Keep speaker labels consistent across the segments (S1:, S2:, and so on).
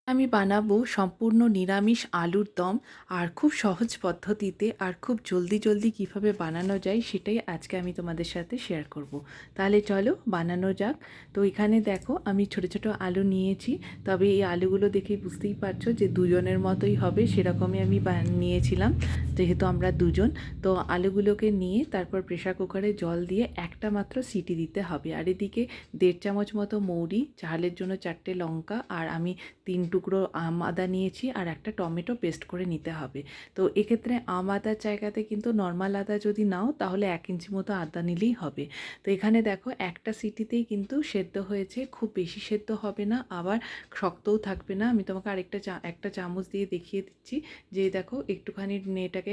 S1: আমি বানাবো সম্পূর্ণ নিরামিষ আলুর দম। আর খুব সহজ পদ্ধতিতে আর খুব জলদি জলদি কিভাবে বানানো যায় সেটাই আজকে আমি তোমাদের সাথে শেয়ার করব। তাহলে চলো বানানো যাক। তো এখানে দেখো আমি ছোট ছোট আলু নিয়েছি, তবে এই আলুগুলো দেখেই বুঝতেই পারছো যে দুজনের মতোই হবে, সেরকমই আমি নিয়েছিলাম যেহেতু আমরা দুজন। তো আলুগুলোকে নিয়ে তারপর প্রেশার কুকারে জল দিয়ে একটা মাত্র সিটি দিতে হবে। আর এদিকে 1.5 চামচ মতো মৌরি, ঝালের জন্য 4টে লঙ্কা, আর আমি 3 টুকরো আম আদা নিয়েছি, আর একটা টমেটো পেস্ট করে নিতে হবে। তো এক্ষেত্রে আম আদার জায়গাতে কিন্তু নর্মাল আদা যদি নাও তাহলে 1 ইঞ্চি মতো আদা নিলেই হবে। তো এখানে দেখো একটা সিটিতেই কিন্তু সেদ্ধ হয়েছে, খুব বেশি সেদ্ধ হবে না, আবার শক্তও থাকবে না। আমি তোমাকে আরেকটা একটা চামচ দিয়ে দেখিয়ে দিচ্ছি যে দেখো একটুখানি এটাকে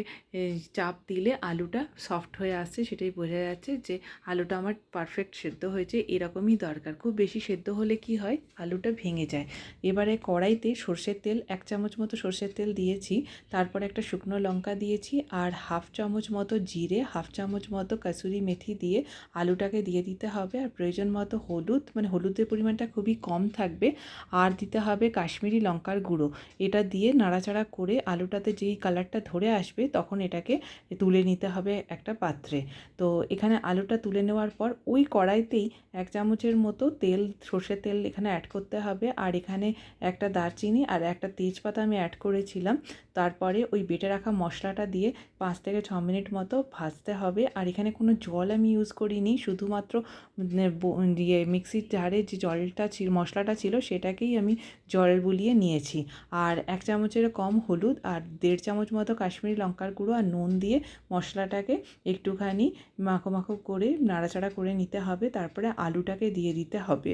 S1: চাপ দিলে আলুটা সফট হয়ে আসছে, সেটাই বোঝা যাচ্ছে যে আলুটা আমার পারফেক্ট সেদ্ধ হয়েছে। এরকমই দরকার, খুব বেশি সেদ্ধ হলে কি হয় আলুটা ভেঙে যায়। এবারে কড়াইতে সর্ষের তেল 1 চামচ মতো সর্ষের তেল দিয়েছি, তারপর একটা শুকনো লঙ্কা দিয়েছি, আর 1/2 চামচ মতো জিরে, 1/2 চামচ মতো কাসুরি মেথি দিয়ে আলুটাকে দিয়ে দিতে হবে। আর প্রয়োজন মতো হলুদ, মানে হলুদের পরিমাণটা খুবই কম থাকবে। আর দিতে হবে কাশ্মীরি লঙ্কার গুঁড়ো। এটা দিয়ে নাড়াচাড়া করে আলুটাতে যেই কালারটা ধরে আসবে তখন এটাকে তুলে নিতে হবে একটা পাত্রে। তো এখানে আলুটা তুলে নেওয়ার পর ওই কড়াইতেই 1 চামচের মতো তেল, সর্ষের তেল এখানে অ্যাড করতে হবে। আর এখানে একটা দারচিনি আর একটা তেজপাতা আমি অ্যাড করেছিলাম। তারপরে ওই বেটে রাখা মশলাটা দিয়ে 5 থেকে 6 মিনিট মতো ভাজতে হবে। আর এখানে কোনো জল আমি ইউজ করিনি, শুধুমাত্র মিক্সির জারে যে জলটা ছিল, মশলাটা ছিল, সেটাকেই আমি জল বুলিয়ে নিয়েছি। আর 1 চামচের কম হলুদ আর 1.5 চামচ মতো কাশ্মীরি লঙ্কার গুঁড়ো আর নুন দিয়ে মশলাটাকে একটুখানি মাখো মাখো করে নাড়াচাড়া করে নিতে হবে। তারপরে আলুটাকে দিয়ে দিতে হবে।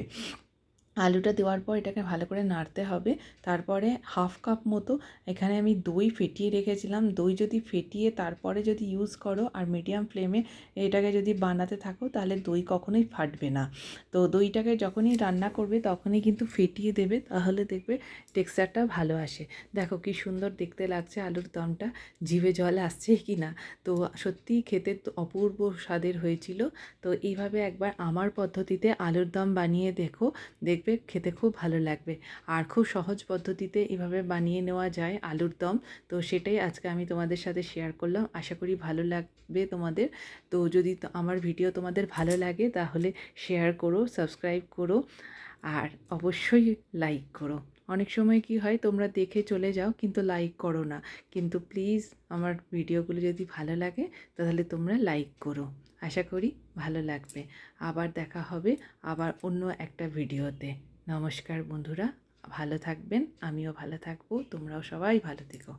S1: আলুটা দেওয়ার পর এটাকে ভালো করে নাড়তে হবে। তারপরে 1/2 কাপ মতো এখানে আমি দই ফেটিয়ে রেখেছিলাম। দই যদি ফেটিয়ে তারপরে যদি ইউজ করো আর মিডিয়াম ফ্লেমে এটাকে যদি বানাতে থাকো তাহলে দই কখনোই ফাটবে না। তো দইটাকে যখনই রান্না করবে তখনই কিন্তু ফেটিয়ে দেবে, তাহলে দেখবে টেক্সচারটা ভালো আসে। দেখো কি সুন্দর দেখতে লাগছে আলুর দমটা, জিভে জল আসছে কি না। তো সত্যিই খেতে তো অপূর্ব স্বাদের হয়েছিল। তো এইভাবে একবার আমার পদ্ধতিতে আলুর দম বানিয়ে দেখো, দেখবে খেতে খুব ভালো লাগবে। আর খুব সহজ পদ্ধতিতে এভাবে বানিয়ে নেওয়া যায় আলুর দম। তো সেটাই আজকে আমি তোমাদের সাথে শেয়ার করলাম, আশা করি ভালো লাগবে তোমাদের। তো যদি আমার ভিডিও তোমাদের ভালো লাগে তাহলে শেয়ার করো, সাবস্ক্রাইব করো, আর অবশ্যই লাইক করো। অনেক সময় কি হয় তোমরা দেখে চলে যাও কিন্তু লাইক করো না, কিন্তু প্লিজ আমার ভিডিওগুলো যদি ভালো লাগে তাহলে তোমরা লাইক করো। আশা করি ভালো লাগবে। আবার দেখা হবে আবার অন্য একটা ভিডিওতে। নমস্কার বন্ধুরা, ভালো থাকবেন, আমিও ভালো থাকবো, তোমরাও সবাই ভালো থেকো।